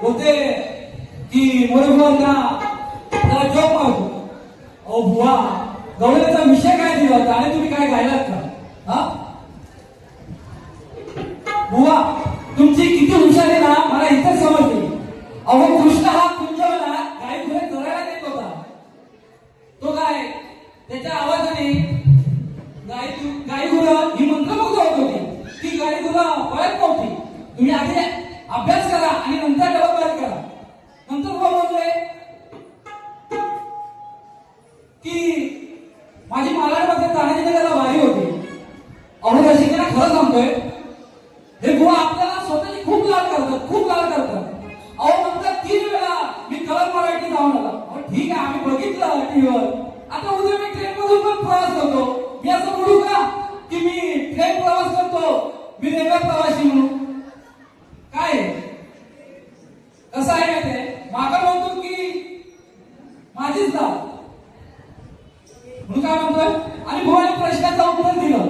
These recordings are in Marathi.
बोलते की मोरेगावला त्याला जॉब मारतो. अहो बुवा, गवळ्याचा विषय काय दिला होता आणि तुम्ही काय गायलात का? हा बुवा, तुमची किती हुशारी ना मला इथं समजली. अहो कृष्ण हा कुंजवला गाई गुरे चरायला देत होता. तो काय त्याच्या आवाजाने गाई गुरं ही मंत्रमुग्ध होत होती. ती गाई गुरं पळत नव्हती. तुम्ही आधी अभ्यास करा आणि नंतर डबलबारी करा. नंतर कोण म्हणतोय की माझी मालाडमध्ये तानाजी नगरला वारी होती. अहो रसिकेला खरं सांगतोय, हे बुवा आपल्याला स्वतःची खूप लाड करतात, खूप लाड करतात. अहो नंतर 3 वेळा मी कलर मराठी जाऊन आला. अहो ठीक आहे, आम्ही बघितलं टीव्हीवर. आता उद्या मी ट्रेन मधून पण प्रवास करतो. मी असं बोलू का की मी ट्रेन प्रवास करतो, मी रेल्वे प्रवासी म्हणून? काय कसं आहे माहिती, मागा म्हणतो की माझीच जात म्हणून काय म्हणतोय. आणि भुवाने प्रश्नाचं उत्तर दिलं.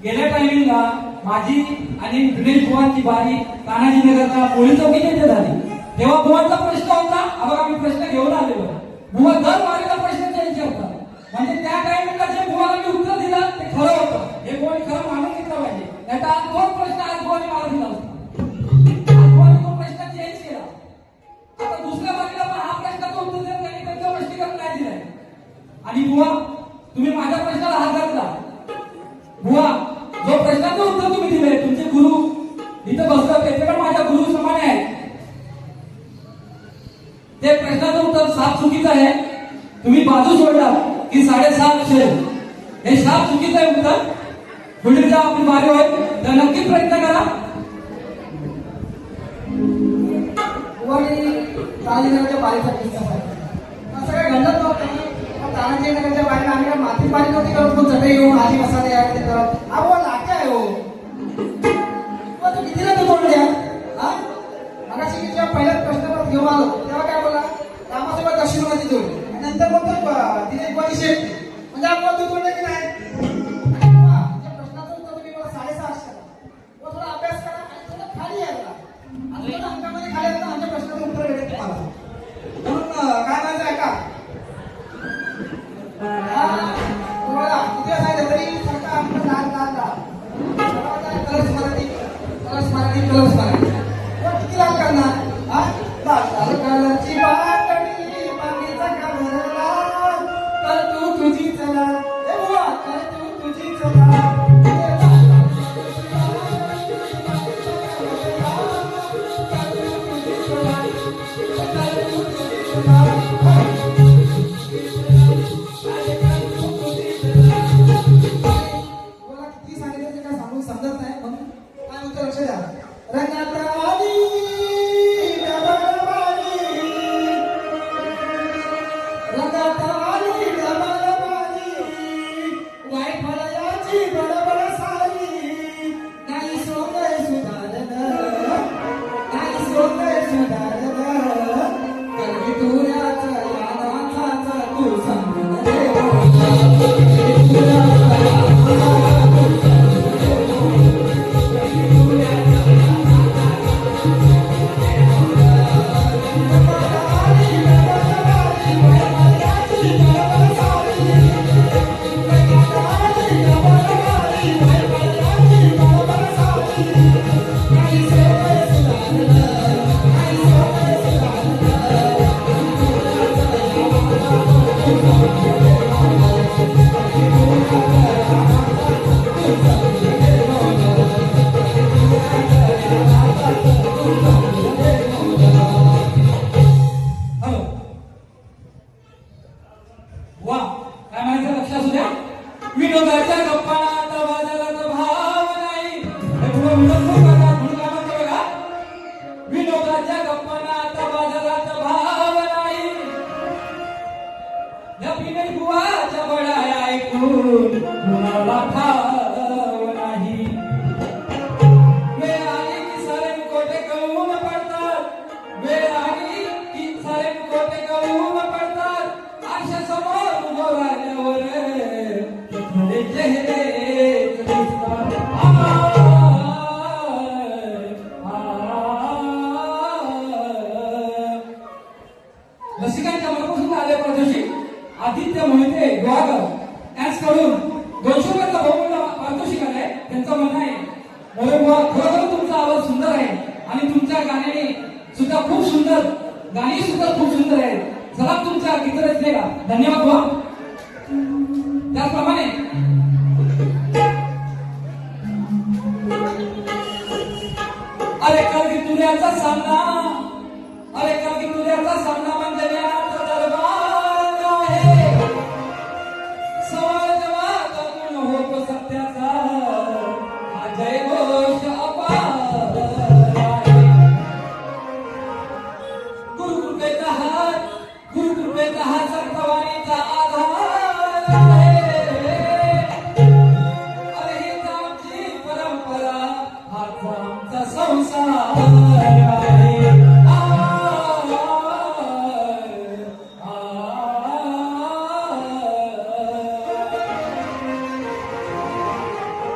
गेल्या टायमिंगला माझी आणि दिनेश बुवांची बारी तानाजी नगरला पोलीस चौकीत येथे झाली. तेव्हा बुवांचा प्रश्न होता. बघा आम्ही प्रश्न घेऊन आलेलो. बुवा दर वारीला प्रश्न विचारतात. म्हणजे त्या टायमिंगला जे बुवाला मी उत्तर दिलं ते खरं होतं. हे बुवाने खरं मानून घेतलं पाहिजे. त्याचा आज 2 प्रश्न आज बुवाने मला दिला होता. आज बुवाने तो प्रश्न चेंज केला. आता दुसऱ्या वारीला पण हा प्रश्नाचं उत्तर देत नाही, त्यांचं स्पष्टीकरण काय दिलंय. आणि बुवा तुम्ही माझ्या प्रश्नाला हातात जा. बुवा जो प्रश्नाचं उत्तर तुम्ही दिले, तुमचे गुरु इथं बसतात ते पण माझ्या गुरु समान आहेत. ते प्रश्नाचं उत्तर साफ चुकीचं आहे. तुम्ही बाजू सोडला की 7.5 अक्षर, हे साफ चुकीचं आहे उत्तर. पुढे जेव्हा आपली बारी होईल तर नक्की प्रयत्न करा. तानाजीनगरच्या बारीचा किस्सा असं काय घडत नव्हतं. तानाजीनगरच्या बारीला आम्ही माती पाणी नव्हती करत, पण चटई येऊन आजी मसाले आहे ते करत. अहो लाटे आहे हो, तू कितीला तू तोडल्या? हा मगाशी मी जेव्हा पहिल्याच प्रश्न घेऊन आलो तेव्हा काय बोला, रामासोबत दक्षिणवादी जोडली. नंतर बोलतो तिने कोणी शेठ म्हणजे आपण तू तोडले की नाही. प्रश्नाचं उत्तर तुम्ही मला 6.5 अक्षर, थोडा अभ्यास करा आणि थोडं खाली यायला आणि थोडं अंकामध्ये खाली यायला आमच्या प्रश्नाचं उत्तर भेटेल तुम्हाला. म्हणून काय म्हणायचं आहे का तुम्हाला किती असायचं तरी फक्त आपलं लहान कलर्स मराठी किती लाभ करणार. कलरची बाटली मागेचा कलरला तर तू तुझी चला, तर तू तुझी चला. समजत नाही म्हणून काय उत्तर लक्ष द्या. रंगात आली डबल बारी, रंगात आली डबल बारी, वाईट फळाची बडबड सारी, नाही सोंग मिळत खूप करतात म्हणून काय म्हणतो बघा, विनोदाच्या गप्पांना आता बाजारात भाव नाही, या पिणे बुवाच्या बळाया ऐकून कुणाला ठाव नाही. वेळ आली की सारे कोटे कळून पडतात, वेळ आली की सारे कोटे कळून पडतात. आरशासमोर उभं राहिल्यावर ते थोडे चेहरे दिसतात. रसिकांच्या मनापासून आले प्रदर्शित आदित्य मोहिते गोवाकर यांच्याकडून 200 रुपयाचा बहुमूल्य पारितोषिक आलंय. त्यांचं म्हणणं आहे, मोरे बुवा, खरोखर तुमचा आवाज सुंदर आहे आणि तुमच्या गाण्याने सुद्धा खूप सुंदर, गाणी सुद्धा खूप सुंदर आहेत. चला तुमच्या गीत रचनेला धन्यवाद बुवा. त्याचप्रमाणे अरे कलगी तुऱ्याचा सामना, अरे कलगी तुऱ्याचा सामना म्हणजे ज्ञानाचा दरबार आहे. समाजवादातून होतो सत्याचा हा जयघोष अपार आहे. गुरुकृपेचा हात, गुरुकृपेचा हा सत्तवाणीचा आधार आहे. अरे हीच आमची परंपरा, हाच आमचा संसार आहे.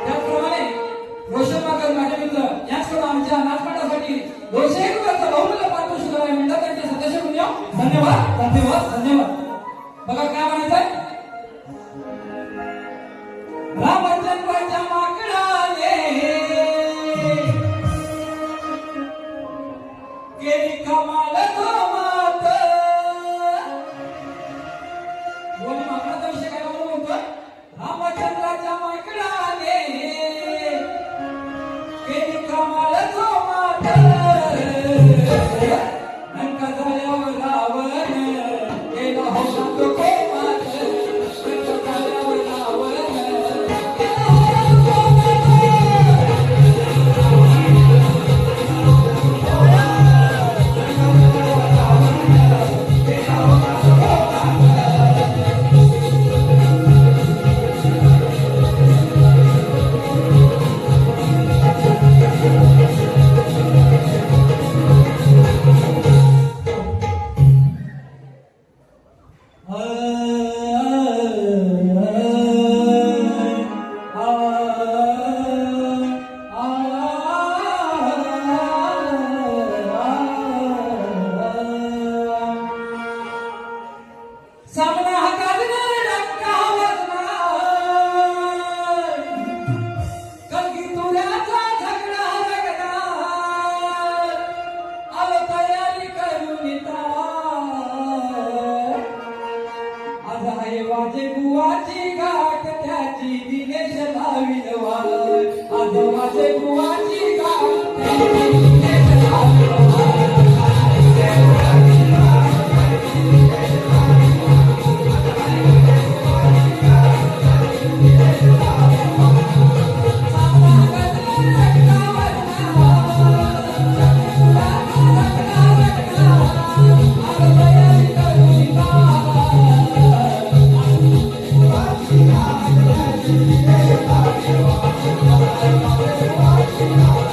त्याचप्रमाणे रोशनबागर माझे मित्र याचकडून आमच्या नाचपाटासाठी 201 रुपयाचा बहुमूल्य पारितोषिक आहे. म्हणतात त्यांचे सदस्य म्हणूया. धन्यवाद धन्यवाद धन्यवाद. बघा काय म्हणायचंय, रामचंद्राच्या माकडाने केली कमाल मात. बोल माकडाचा विषय काय म्हणतो, रामचंद्राच्या माकडाने केली कमाल मात. नंका झाल्यावर रावण केला होता तो कोमात. नंका झाल्यावर रावण केला होता तो सामना हा गाजणार, डंका वाजणार, कलगी तुऱ्याचा झगडा रंगणार. आलो तयारी करून आज आहे वाजे बुवाची गाठ, त्याची दिनेश लावील वाट. आज वाजे बुवाची गाठ, त्याची दिनेश लावील वाट. Thank you.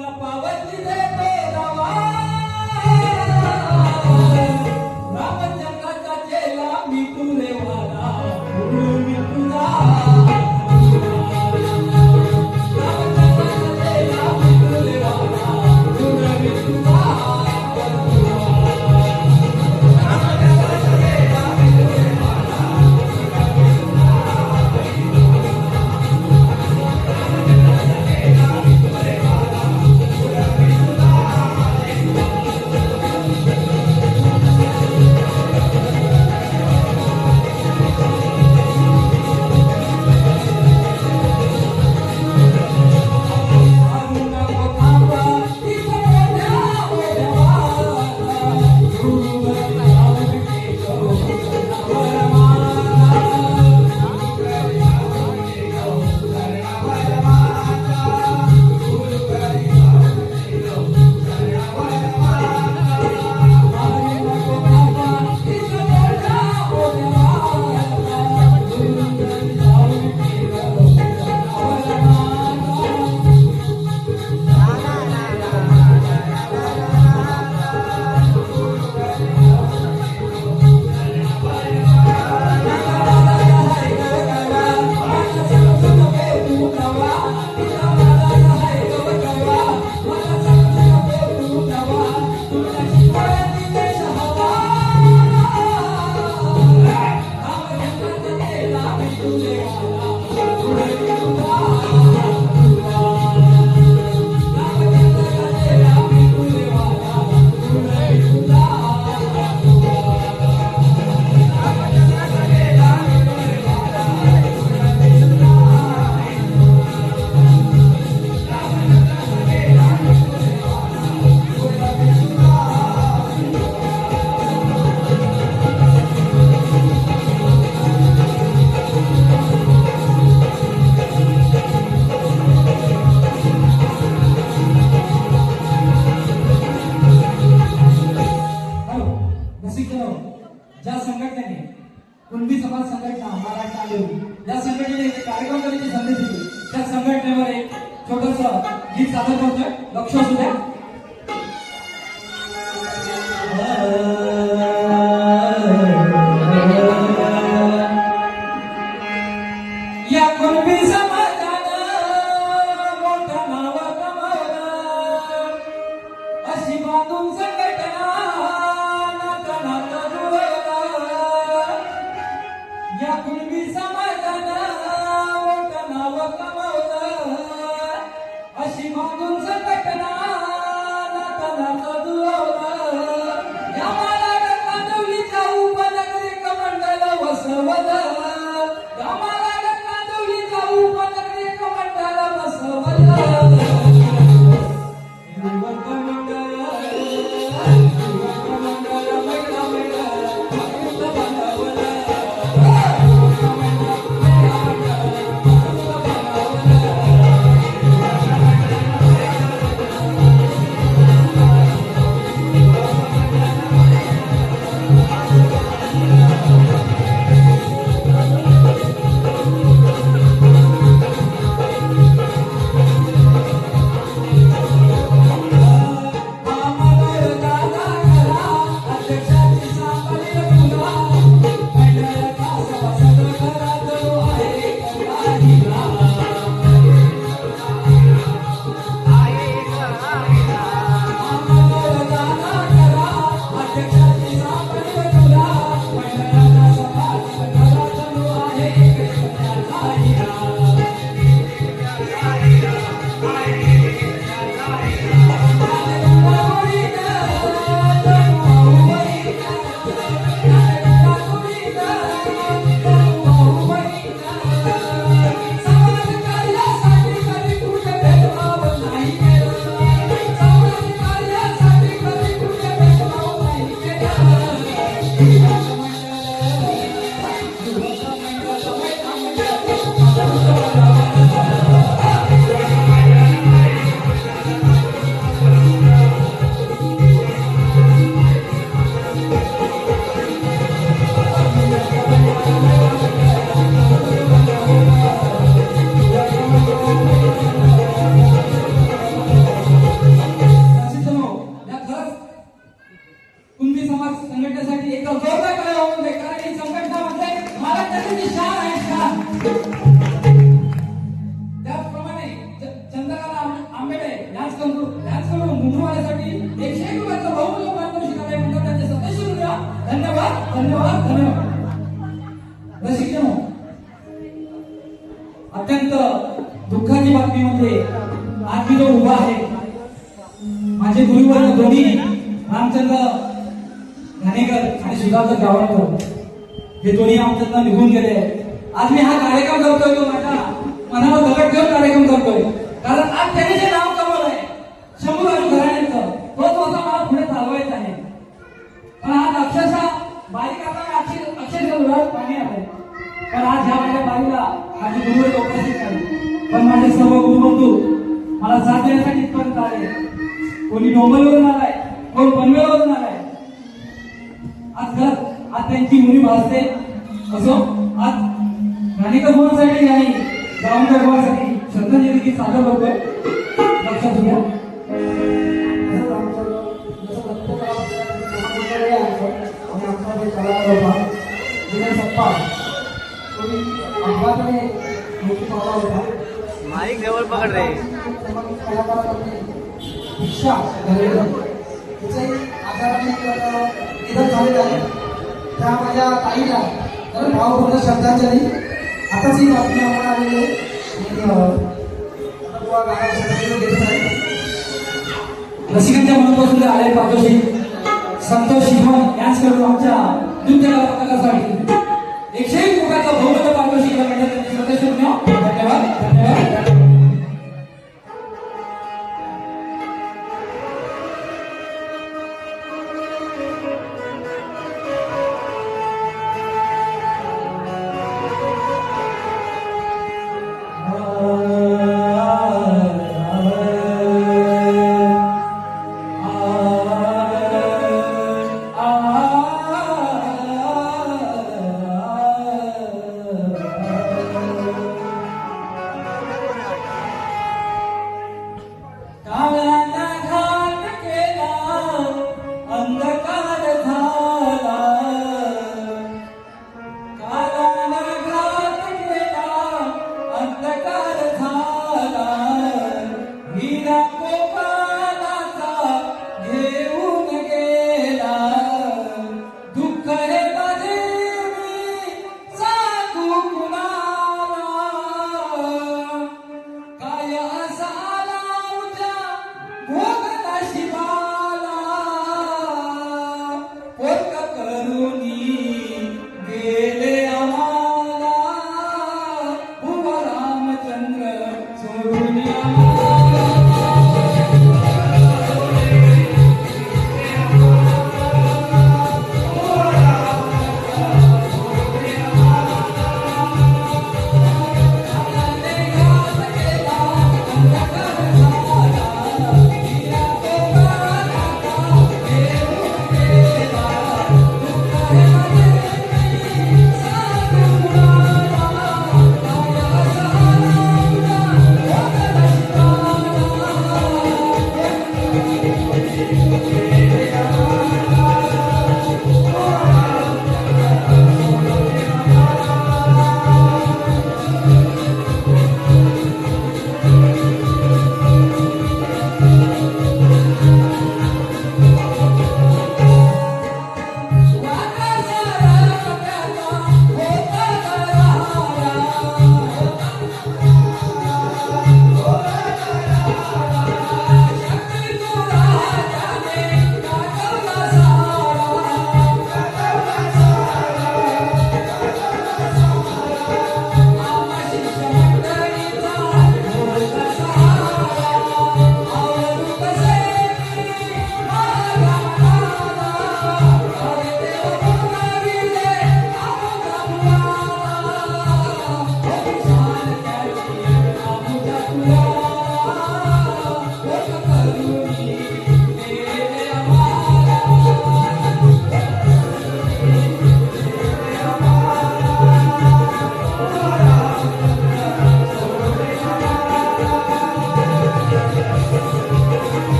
तुला पावती देतो रवा रामचंद्राचा चेला मी तुले वाला गुरु मी तुझा रामचंद्राचा चेला मी तुले वाला गुरु मी तुझा ज्या संघटनेने कुणबी समाज संघटना महाराष्ट्र आली या संघटनेने कार्यक्रम करण्याची संधी दिली त्या संघटनेवर एक छोटस गीत सादर करतोय लक्ष असू द्या या कुणबी समाजानं मोठं नाव कमावलं अशी बांधून संघटना या कुणबी समाजानं मोठं नाव कमावलं अशी बांधून संघटना नातं जुळवलं या मालाला कांदवलीच्या उपनगरी कमंडल वसवलं या मालाला कांदवलीच्या उपनगरी कमंडल वसवलं धन्यवाद धन्यवाद. रसिकजनो, अत्यंत दुःखाची बातमी म्हणजे आज मी जो उभा आहे, माझे गुरुवर्ग दोन्ही रामचंद्र घाणेकर आणि सुधाकर गावणकर हे दोन्ही आमच्यातनं निघून गेले. आज मी हा कार्यक्रम करतोय तो माझ्या मनावर दगड ठेवून कार्यक्रम करतोय, कारण आज त्यांनी जे नाव कमवलंय शंभू राजू घराण्याचं, तोच आता मला पुढे चालवायचा आहे. पण आज अक्षरशः बारीक आता अक्षरशः डोळ्यात पाणी आलंय. पण आज ह्या माझ्या बारीला माझे गुरुवर्ग उपस्थित नाही, पण माझे सर्व गुरुबंधू मला साथ देण्यासाठी इथपर्यंत आले. कोणी डोंबलवरून आलाय, कोण पनवेलवरून आलाय. आज त्यांची मुली भासते असो. आज घाणेकर भवनासाठी आणि गावंकर भवनासाठी श्रद्धांजली गीत सादर करतोय. लक्षात घ्या. माईक जवळ पकड रे. भिक्षा आजाराने निधन झालेलं आहे. त्या माझ्या ताईला तर भावपूर्ण श्रद्धांजली. आताच ही बातमी आम्हाला आलेली आहे. रसिकांच्या मनापासून आले पाठोशी संतोष शिवण यांच करून आमच्या नृत्य पथकासाठी 101 रुपयाचा बहुमत पाठोशी धन्यवाद धन्यवाद.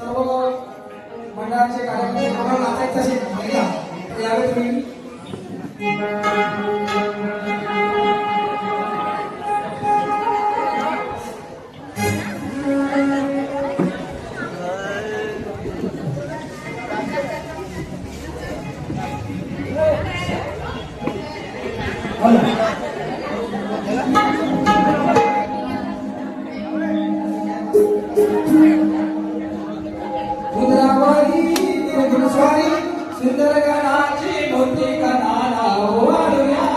सर्व मंडळाचे कार्यक्रम आम्हाला नाचायचं असेल महिला तर यावेळी तुम्ही उंदरावरी गुणस्वारी सुंदर गणाची मोठी कणाला वाढूया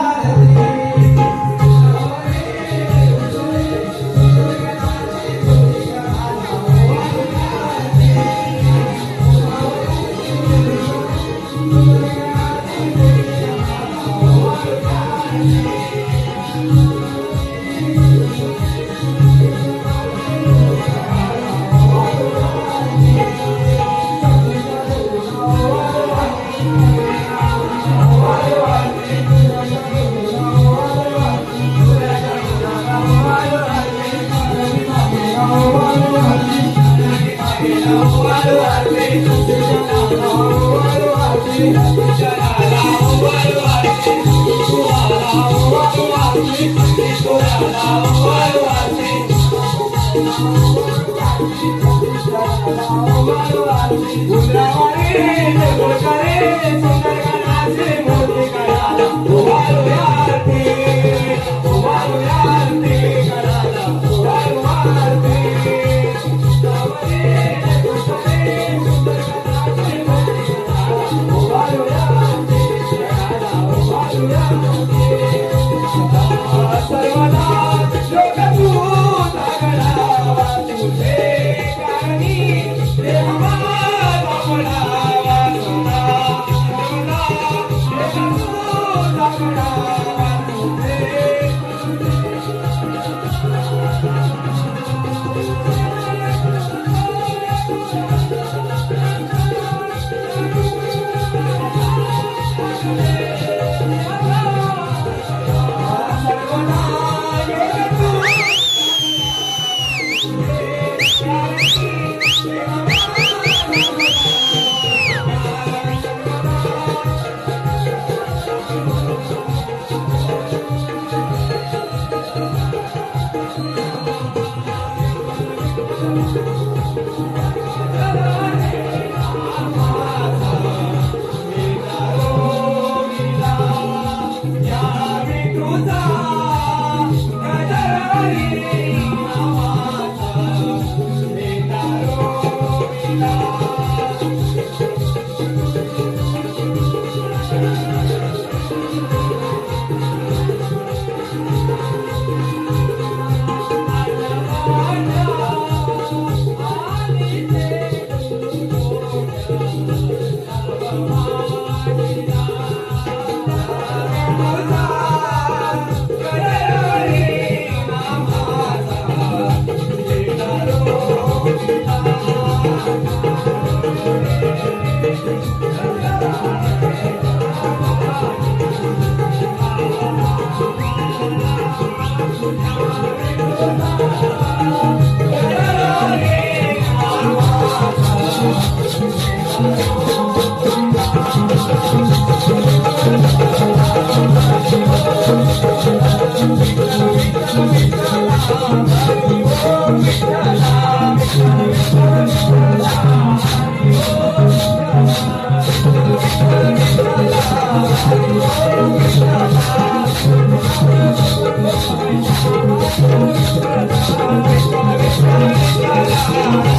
Thank you.